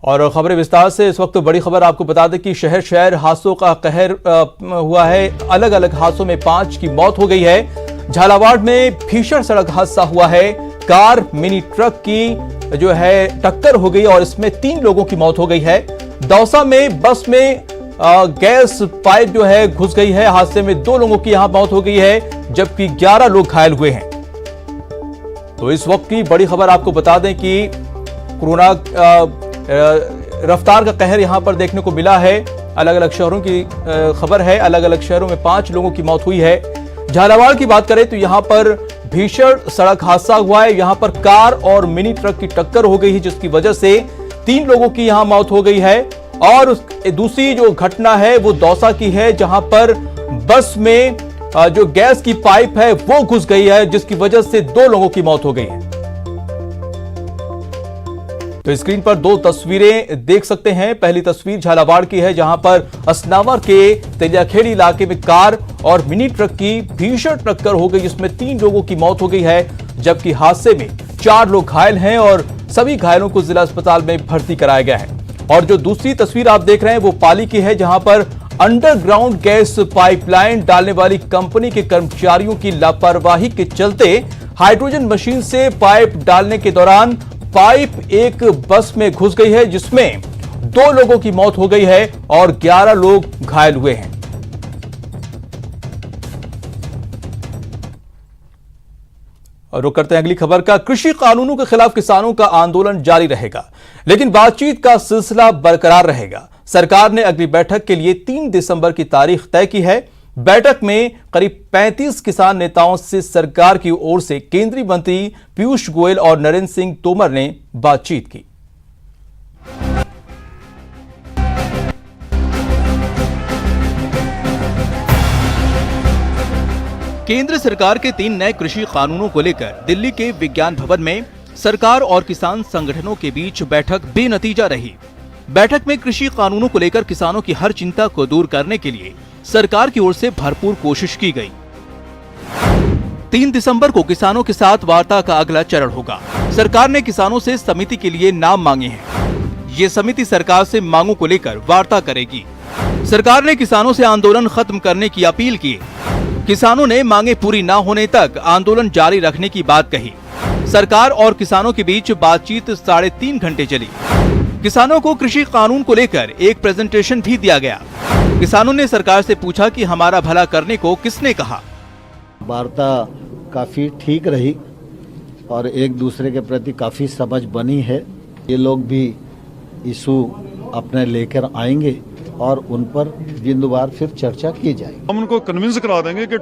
और खबरें विस्तार से। इस वक्त बड़ी खबर आपको बता दें कि शहर शहर हादसों का कहर हुआ है। अलग अलग हादसों में 5 की मौत हो गई है। झालावाड़ में भीषण सड़क हादसा हुआ है। कार मिनी ट्रक की जो है टक्कर हो गई और इसमें 3 लोगों की मौत हो गई है। दौसा में बस में गैस पाइप जो है घुस गई है। हादसे में 2 लोगों की यहां मौत हो गई है, जबकि 11 लोग घायल हुए हैं। तो इस वक्त की बड़ी खबर आपको बता दें कि कोरोना रफ्तार का कहर यहां पर देखने को मिला है। अलग अलग शहरों की खबर है। अलग अलग शहरों में 5 लोगों की मौत हुई है। झालावाड़ की बात करें तो यहां पर भीषण सड़क हादसा हुआ है। यहां पर कार और मिनी ट्रक की टक्कर हो गई है, जिसकी वजह से 3 लोगों की यहां मौत हो गई है। और दूसरी जो घटना है वो दौसा की है, जहां पर बस में जो गैस की पाइप है वो घुस गई है, जिसकी वजह से 2 लोगों की मौत हो गई है। तो स्क्रीन पर 2 तस्वीरें देख सकते हैं। पहली तस्वीर झालावाड़ की है, जहां पर असनावर के तेलियाखेड़ी इलाके में कार और मिनी ट्रक की भीषण टक्कर हो गई, जिसमें 3 लोगों की मौत हो गई है, जबकि हादसे में 4 लोग घायल हैं और सभी घायलों को जिला अस्पताल में भर्ती कराया गया है। और जो दूसरी तस्वीर आप देख रहे हैं वो पाली की है, जहां पर अंडरग्राउंड गैस पाइपलाइन डालने वाली कंपनी के कर्मचारियों की लापरवाही के चलते हाइड्रोजन मशीन से पाइप डालने के दौरान पाइप एक बस में घुस गई है, जिसमें 2 लोगों की मौत हो गई है और 11 लोग घायल हुए हैं। और रुक करते हैं अगली खबर का। कृषि कानूनों के खिलाफ किसानों का आंदोलन जारी रहेगा, लेकिन बातचीत का सिलसिला बरकरार रहेगा। सरकार ने अगली बैठक के लिए 3 दिसंबर की तारीख तय की है। बैठक में करीब 35 किसान नेताओं से सरकार की ओर से केंद्रीय मंत्री पीयूष गोयल और नरेंद्र सिंह तोमर ने बातचीत की। केंद्र सरकार के 3 नए कृषि कानूनों को लेकर दिल्ली के विज्ञान भवन में सरकार और किसान संगठनों के बीच बैठक बेनतीजा रही। बैठक में कृषि कानूनों को लेकर किसानों की हर चिंता को दूर करने के लिए सरकार की ओर से भरपूर कोशिश की गई। 3 दिसंबर को किसानों के साथ वार्ता का अगला चरण होगा। सरकार ने किसानों से समिति के लिए नाम मांगे हैं। ये समिति सरकार से मांगों को लेकर वार्ता करेगी। सरकार ने किसानों से आंदोलन खत्म करने की अपील की। किसानों ने मांगे पूरी न होने तक आंदोलन जारी रखने की बात कही। सरकार और किसानों के बीच बातचीत 3.5 घंटे चली। किसानों को कृषि कानून को लेकर एक प्रेजेंटेशन भी दिया गया। किसानों ने सरकार से पूछा कि हमारा भला करने को किसने कहा। वार्ता काफी ठीक रही और एक दूसरे के प्रति काफी समझ बनी है। ये लोग भी इशू अपने लेकर आएंगे और उन पर जिंदवार फिर चर्चा की जाएगी। हम उनको कन्विंस करा देंगे कि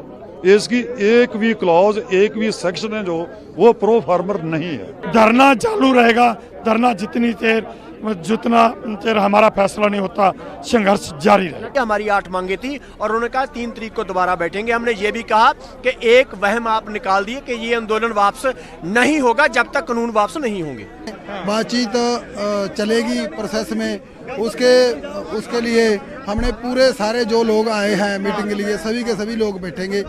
इसकी एक भी क्लॉज, एक भी सेक्शन है जो वो प्रो फार्मर नहीं है। धरना चालू रहेगा। धरना जितनी देर हमारा फैसला नहीं होता, संघर्ष जारी रहेगा। हमारी 8 मांगे थी और उन्होंने कहा 3 तारीख को दोबारा बैठेंगे। हमने ये भी कहा कि एक वहम आप निकाल दिए कि ये आंदोलन वापस नहीं होगा जब तक कानून वापस नहीं होंगे। बातचीत चलेगी प्रोसेस में। उसके लिए हमने पूरे सारे जो लोग आए हैं मीटिंग के लिए, सभी के सभी लोग बैठेंगे।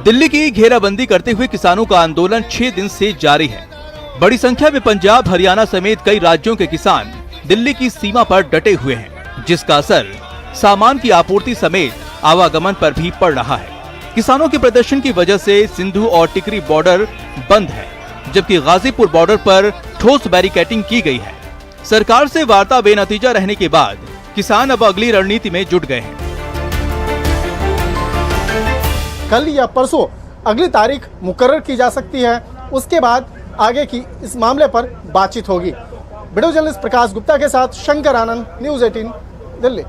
दिल्ली की घेराबंदी करते हुए किसानों का आंदोलन 6 दिन से जारी है। बड़ी संख्या में पंजाब, हरियाणा समेत कई राज्यों के किसान दिल्ली की सीमा पर डटे हुए हैं, जिसका असर सामान की आपूर्ति समेत आवागमन पर भी पड़ रहा है। किसानों के प्रदर्शन की वजह से सिंधु और टिकरी बॉर्डर बंद है, जबकि गाजीपुर बॉर्डर पर ठोस बैरिकेडिंग की गई है। सरकार से वार्ता बेनतीजा रहने के बाद किसान अब अगली रणनीति में जुट गए हैं। कल या परसों अगली तारीख मुकर्रर की जा सकती है। उसके बाद आगे की इस मामले पर बातचीत होगी। वीडियो जर्नलिस्ट प्रकाश गुप्ता के साथ शंकर आनंद, न्यूज़ 18 दिल्ली।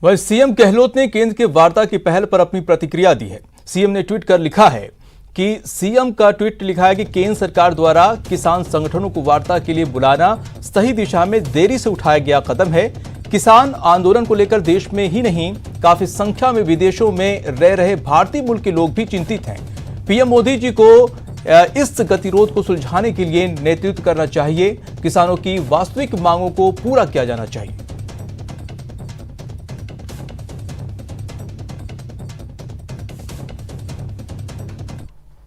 वह सीएम गहलोत ने केंद्र के वार्ता की पहल पर अपनी प्रतिक्रिया दी है। सीएम ने ट्वीट कर लिखा है कि सीएम का ट्वीट लिखा है कि केंद्र सरकार द्वारा किसान संगठनों को वार्ता के लिए बुलाना सही दिशा में देरी से उठाया गया कदम है। किसान आंदोलन को लेकर देश में ही नहीं, काफी संख्या में विदेशों में रह रहे भारतीय मूल के लोग भी चिंतित हैं। पीएम मोदी जी को इस गतिरोध को सुलझाने के लिए नेतृत्व करना चाहिए। किसानों की वास्तविक मांगों को पूरा किया जाना चाहिए।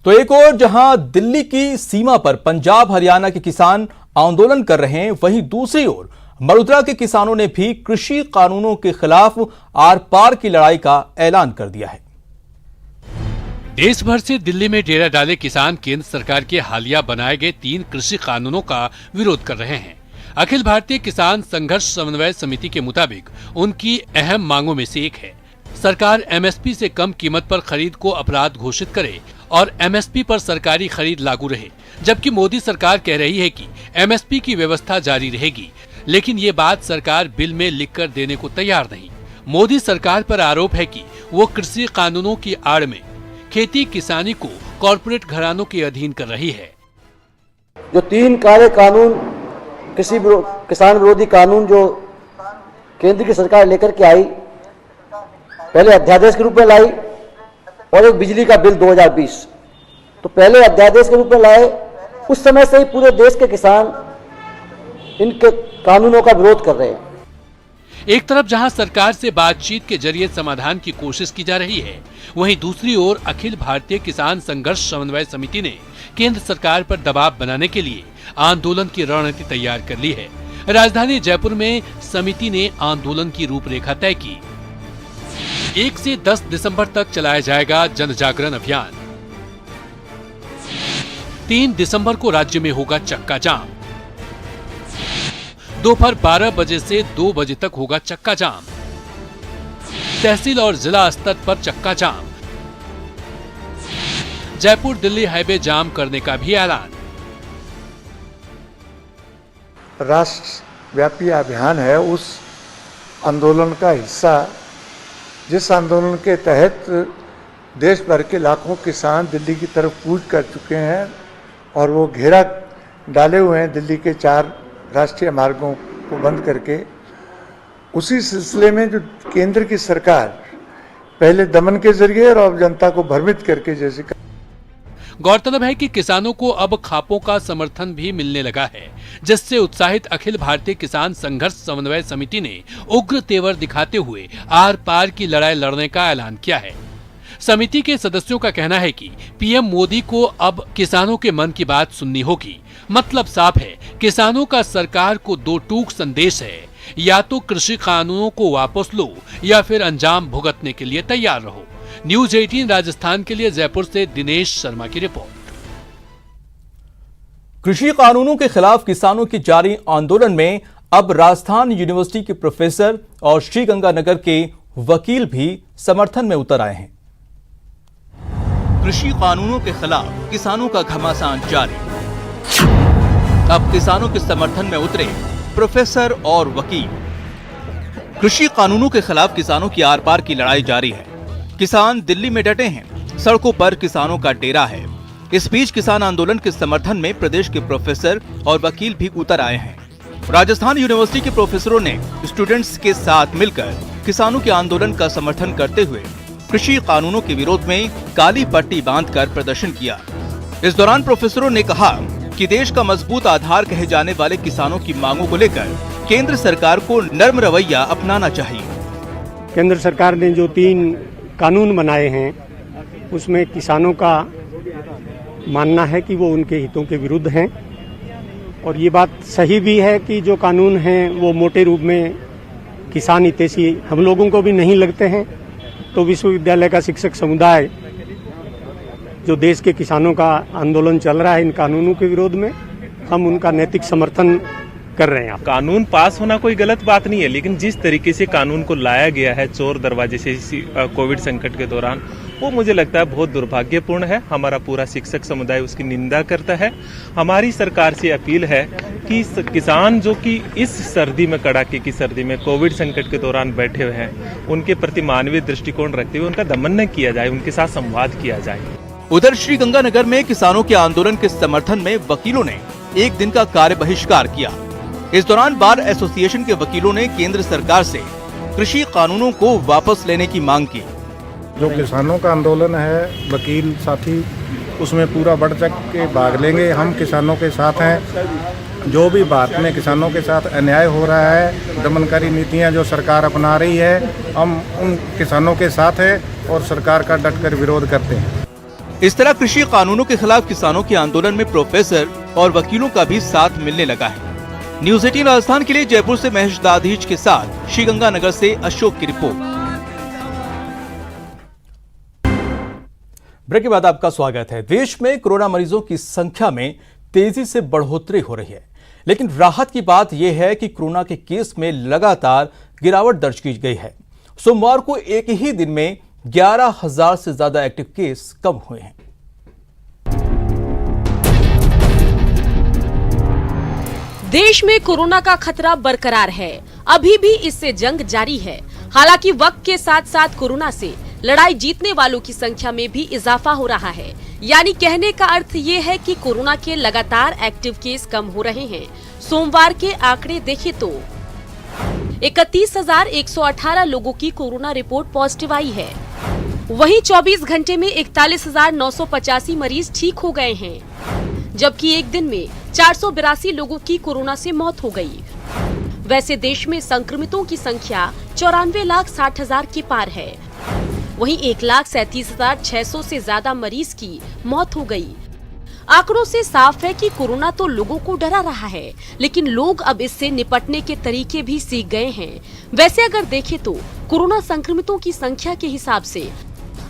तो तो एक और जहां दिल्ली की सीमा पर पंजाब हरियाणा के किसान आंदोलन कर रहे हैं, वहीं दूसरी ओर बड़ोदरा के किसानों ने भी कृषि कानूनों के खिलाफ आर पार की लड़ाई का ऐलान कर दिया है। देश भर से दिल्ली में डेरा डाले किसान केंद्र सरकार के हालिया बनाए गए 3 कृषि कानूनों का विरोध कर रहे हैं। अखिल भारतीय किसान संघर्ष समन्वय समिति के मुताबिक उनकी अहम मांगों में से एक है, सरकार एमएसपी से कम कीमत पर खरीद को अपराध घोषित करे और एमएसपी पर सरकारी खरीद लागू रहे। जबकि मोदी सरकार कह रही है कि एमएसपी की व्यवस्था जारी रहेगी, लेकिन ये बात सरकार बिल में लिखकर देने को तैयार नहीं। मोदी सरकार पर आरोप है कि वो कृषि कानूनों की आड़ में खेती किसानी को कॉरपोरेट घरानों के अधीन कर रही है। जो 3 काले कानून किसान विरोधी कानून जो केंद्र की सरकार लेकर के आई, पहले अध्यादेश के रूप में लाई और एक बिजली का बिल 2020, तो पहले अध्यादेश के रूप में लाए, उस समय से ही पूरे देश के किसान इनके कानूनों का विरोध कर रहे हैं। एक तरफ जहां सरकार से बातचीत के जरिए समाधान की कोशिश की जा रही है, वहीं दूसरी ओर अखिल भारतीय किसान संघर्ष समन्वय समिति ने केंद्र सरकार पर दबाव बनाने के लिए आंदोलन की रणनीति तैयार कर ली है। राजधानी जयपुर में समिति ने आंदोलन की रूपरेखा तय की। 1 से 10 दिसंबर तक चलाया जाएगा जन जागरण अभियान। 3 दिसंबर को राज्य में होगा चक्का जाम। दोपहर 12 बजे से 2 बजे तक होगा चक्का जाम। तहसील और जिला स्तर पर चक्का जाम। जयपुर दिल्ली हाईवे जाम करने का भी ऐलान। राष्ट्रव्यापी अभियान है, उस आंदोलन का हिस्सा, जिस आंदोलन के तहत देश भर के लाखों किसान दिल्ली की तरफ कूच कर चुके हैं और वो घेरा डाले हुए हैं दिल्ली के 4 राष्ट्रीय मार्गों को बंद करके। उसी सिलसिले में जो केंद्र की सरकार पहले दमन के जरिए और अब जनता को भ्रमित करके जैसे। गौरतलब है कि किसानों को अब खापों का समर्थन भी मिलने लगा है, जिससे उत्साहित अखिल भारतीय किसान संघर्ष समन्वय समिति ने उग्र तेवर दिखाते हुए आर पार की लड़ाई लड़ने का ऐलान किया है। समिति के सदस्यों का कहना है कि पीएम मोदी को अब किसानों के मन की बात सुननी होगी। मतलब साफ है, किसानों का सरकार को 2 टूक संदेश है, या तो कृषि कानूनों को वापस लो या फिर अंजाम भुगतने के लिए तैयार रहो। न्यूज 18 राजस्थान के लिए जयपुर से दिनेश शर्मा की रिपोर्ट। कृषि कानूनों के खिलाफ किसानों की जारी आंदोलन में अब राजस्थान यूनिवर्सिटी के प्रोफेसर और श्रीगंगानगर के वकील भी समर्थन में उतर आए हैं। कृषि कानूनों के खिलाफ किसानों का घमासान जारी। अब किसानों के समर्थन में उतरे प्रोफेसर और वकील। कृषि कानूनों के खिलाफ किसानों की आर पार की लड़ाई जारी है। किसान दिल्ली में डटे हैं, सड़कों पर किसानों का डेरा है। इस बीच किसान आंदोलन के समर्थन में प्रदेश के प्रोफेसर और वकील भी उतर आए हैं। राजस्थान यूनिवर्सिटी के प्रोफेसरों ने स्टूडेंट्स के साथ मिलकर किसानों के आंदोलन का समर्थन करते हुए कृषि कानूनों के विरोध में काली पट्टी बांधकर प्रदर्शन किया। इस दौरान प्रोफेसरों ने कहा कि देश का मजबूत आधार कहे जाने वाले किसानों की मांगों को लेकर केंद्र सरकार को नर्म रवैया अपनाना चाहिए। केंद्र सरकार ने जो 3 कानून बनाए हैं, उसमें किसानों का मानना है कि वो उनके हितों के विरुद्ध हैं, और ये बात सही भी है कि जो कानून हैं वो मोटे रूप में किसान हितैषी हम लोगों को भी नहीं लगते हैं। तो विश्वविद्यालय का शिक्षक समुदाय, जो देश के किसानों का आंदोलन चल रहा है इन कानूनों के विरोध में, हम उनका नैतिक समर्थन कर रहे हैं। कानून पास होना कोई गलत बात नहीं है, लेकिन जिस तरीके से कानून को लाया गया है चोर दरवाजे से कोविड संकट के दौरान, वो मुझे लगता है बहुत दुर्भाग्यपूर्ण है। हमारा पूरा शिक्षक समुदाय उसकी निंदा करता है। हमारी सरकार से अपील है कि किसान जो कि इस सर्दी में, कड़ाके की सर्दी में कोविड संकट के दौरान बैठे हुए हैं, उनके प्रति मानवीय दृष्टिकोण रखते हुए उनका दमन न किया जाए, उनके साथ संवाद किया जाए। उधर श्रीगंगानगर में किसानों के आंदोलन के समर्थन में वकीलों ने 1 दिन का कार्य बहिष्कार किया। इस दौरान बार एसोसिएशन के वकीलों ने केंद्र सरकार से कृषि कानूनों को वापस लेने की मांग की। जो किसानों का आंदोलन है, वकील साथी उसमें पूरा बढ़ चढ़ के भाग लेंगे। हम किसानों के साथ हैं। जो भी भारत में किसानों के साथ अन्याय हो रहा है, दमनकारी नीतियां जो सरकार अपना रही है, हम उन किसानों के साथ हैं और सरकार का डटकर विरोध करते हैं। इस तरह कृषि कानूनों के खिलाफ किसानों के आंदोलन में प्रोफेसर और वकीलों का भी साथ मिलने लगा है। न्यूज़ 18 राजस्थान के लिए जयपुर से महेश दाधीच के साथ श्रीगंगानगर से अशोक की रिपोर्ट। ब्रेक के बाद आपका स्वागत है। देश में कोरोना मरीजों की संख्या में तेजी से बढ़ोतरी हो रही है, लेकिन राहत की बात यह है कि कोरोना के केस में लगातार गिरावट दर्ज की गई है। सोमवार को एक ही दिन में 11,000 से ज्यादा एक्टिव केस कम हुए हैं। देश में कोरोना का खतरा बरकरार है, अभी भी इससे जंग जारी है। हालांकि वक्त के साथ साथ कोरोना से लड़ाई जीतने वालों की संख्या में भी इजाफा हो रहा है। यानी कहने का अर्थ ये है कि कोरोना के लगातार एक्टिव केस कम हो रहे हैं। सोमवार के आंकड़े देखें तो 31,118 लोगों की कोरोना रिपोर्ट पॉजिटिव आई है। वहीं 24 घंटे में 41,985 मरीज ठीक हो गए हैं, जबकि एक दिन में 482 लोगों की कोरोना से मौत हो गई। वैसे देश में संक्रमितों की संख्या 94,60,000 के पार है। वहीं 1,37,600 से ज्यादा मरीज की मौत हो गई। आंकड़ों से साफ है कि कोरोना तो लोगों को डरा रहा है, लेकिन लोग अब इससे निपटने के तरीके भी सीख गए हैं। वैसे अगर देखें तो कोरोना संक्रमितों की संख्या के हिसाब से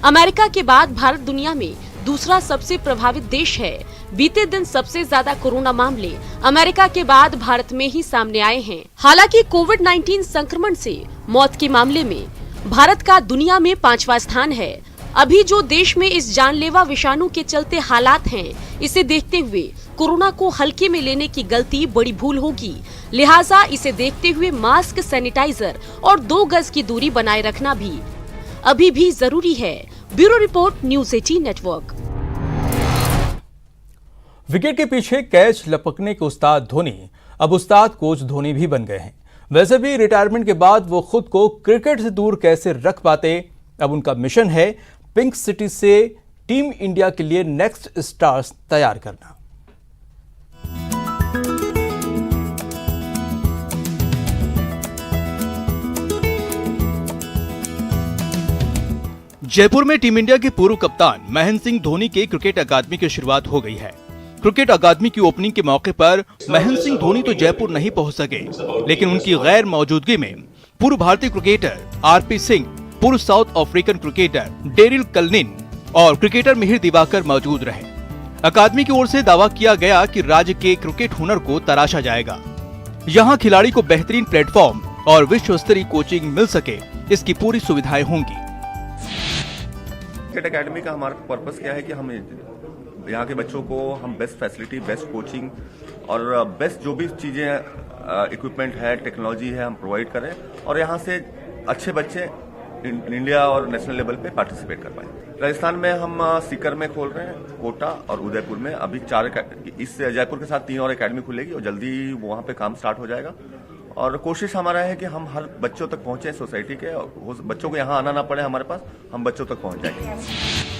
अमेरिका के बाद भारत दुनिया में दूसरा सबसे प्रभावित देश है। बीते दिन सबसे ज्यादा कोरोना मामले अमेरिका के बाद भारत में ही सामने आए हैं। हालांकि कोविड-19 संक्रमण से मौत के मामले में भारत का दुनिया में 5वां स्थान है। अभी जो देश में इस जानलेवा विषाणु के चलते हालात हैं, इसे देखते हुए कोरोना को हल्के में लेने की गलती बड़ी भूल होगी। लिहाजा इसे देखते हुए मास्क, सैनिटाइजर और 2 गज की दूरी बनाए रखना भी अभी भी जरूरी है। Bureau report, news 18 network. Wicket के पीछे कैच लपकने के उस्ताद धोनी अब उस्ताद कोच धोनी भी बन गए हैं। वैसे भी रिटायरमेंट के बाद वो खुद को क्रिकेट से दूर कैसे रख पाते, अब उनका मिशन है पिंक सिटी से टीम इंडिया के लिए नेक्स्ट स्टार्स तैयार करना। जयपुर में टीम इंडिया के पूर्व कप्तान महेंद्र सिंह धोनी के क्रिकेट अकादमी की शुरुआत हो गई है। क्रिकेट अकादमी की ओपनिंग के मौके पर महेंद्र सिंह धोनी तो जयपुर नहीं पहुंच सके, लेकिन उनकी गैर मौजूदगी में पूर्व भारतीय क्रिकेटर आरपी सिंह, पूर्व साउथ अफ्रीकन क्रिकेटर डेरिल कल्निन और क्रिकेटर मिहिर दिवाकर मौजूद रहे। अकादमी की ओर से दावा किया गया कि राज्य के क्रिकेट हुनर को तराशा जाएगा। यहाँ खिलाड़ी को बेहतरीन प्लेटफॉर्म और विश्व स्तरीय कोचिंग मिल सके, इसकी पूरी सुविधाएं होंगी। क्रिकेट अकेडमी का हमारा पर्पस क्या है कि हम यहाँ के बच्चों को हम बेस्ट फैसिलिटी, बेस्ट कोचिंग और बेस्ट जो भी चीजें इक्विपमेंट है, टेक्नोलॉजी है, हम प्रोवाइड करें और यहाँ से अच्छे बच्चे इंडिया और नेशनल लेवल पे पार्टिसिपेट कर पाए। राजस्थान में हम सीकर में खोल रहे हैं, कोटा और उदयपुर में अभी 4, इस जयपुर के साथ 3 और अकेडमी खुलेगी और जल्दी वहाँ पे काम स्टार्ट हो जाएगा। और कोशिश हमारा है कि हम हर बच्चों तक पहुंचे सोसाइटी के, और बच्चों को यहाँ आना ना पड़े हमारे पास, हम बच्चों तक पहुंच जाएंगे।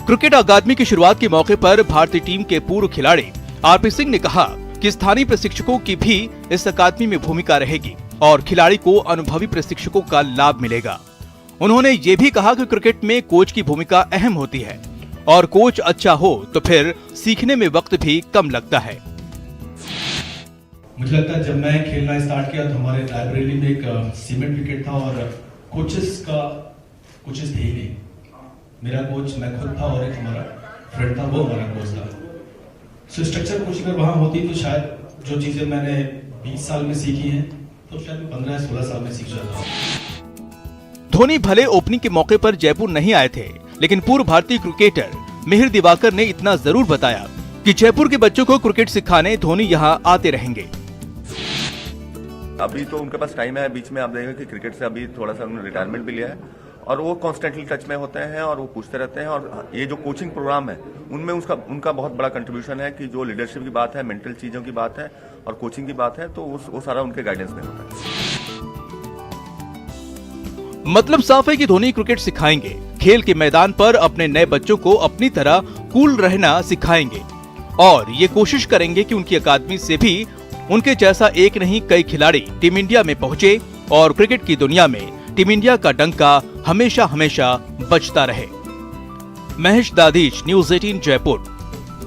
क्रिकेट अकादमी की शुरुआत के मौके पर भारतीय टीम के पूर्व खिलाड़ी आरपी सिंह ने कहा कि स्थानीय प्रशिक्षकों की भी इस अकादमी में भूमिका रहेगी और खिलाड़ी को अनुभवी प्रशिक्षकों का लाभ मिलेगा। उन्होंने ये भी कहा कि क्रिकेट में कोच की भूमिका अहम होती है और कोच अच्छा हो तो फिर सीखने में वक्त भी कम लगता है। मुझे लगता है जब मैं खेलना स्टार्ट किया तो हमारे लाइब्रेरी में एक सीमेंट विकेट था और कोचेस थे ही नहीं। मेरा कोच मैं खुद था और एक हमारा फ्रेंड था, वो हमारा कोच था। सो स्ट्रक्चर कोचिंग अगर वहां होती तो शायद जो चीजें मैंने 20 साल में सीखी हैं तो शायद 15-16 साल में सीख जाता। धोनी भले ओपनिंग के मौके पर जयपुर नहीं आए थे, लेकिन पूर्व भारतीय क्रिकेटर मिहिर दिवाकर ने इतना जरूर बताया कि जयपुर के बच्चों को क्रिकेट सिखाने धोनी यहाँ आते रहेंगे। अभी तो उनके पास टाइम है, बीच में आप देखेंगे कि क्रिकेट से अभी थोड़ा सा उन्होंने रिटायरमेंट भी लिया है और वो कॉन्स्टेंटली टच में होते हैं और वो पूछते रहते हैं। और ये जो कोचिंग प्रोग्राम है उनमें उनका बहुत बड़ा कंट्रीब्यूशन है कि जो लीडरशिप की बात है, मेंटल चीजों की बात है और कोचिंग की बात है, तो वो सारा उनके गाइडेंस में होता है। मतलब साफ है कि धोनी क्रिकेट सिखाएंगे, खेल के मैदान पर अपने नए बच्चों को अपनी तरह कूल रहना सिखाएंगे और ये कोशिश करेंगे कि उनकी अकादमी से भी उनके जैसा एक नहीं कई खिलाड़ी टीम इंडिया में पहुंचे और क्रिकेट की दुनिया में टीम इंडिया का डंका हमेशा हमेशा बजता रहे। महेश दाधीच, न्यूज 18 जयपुर।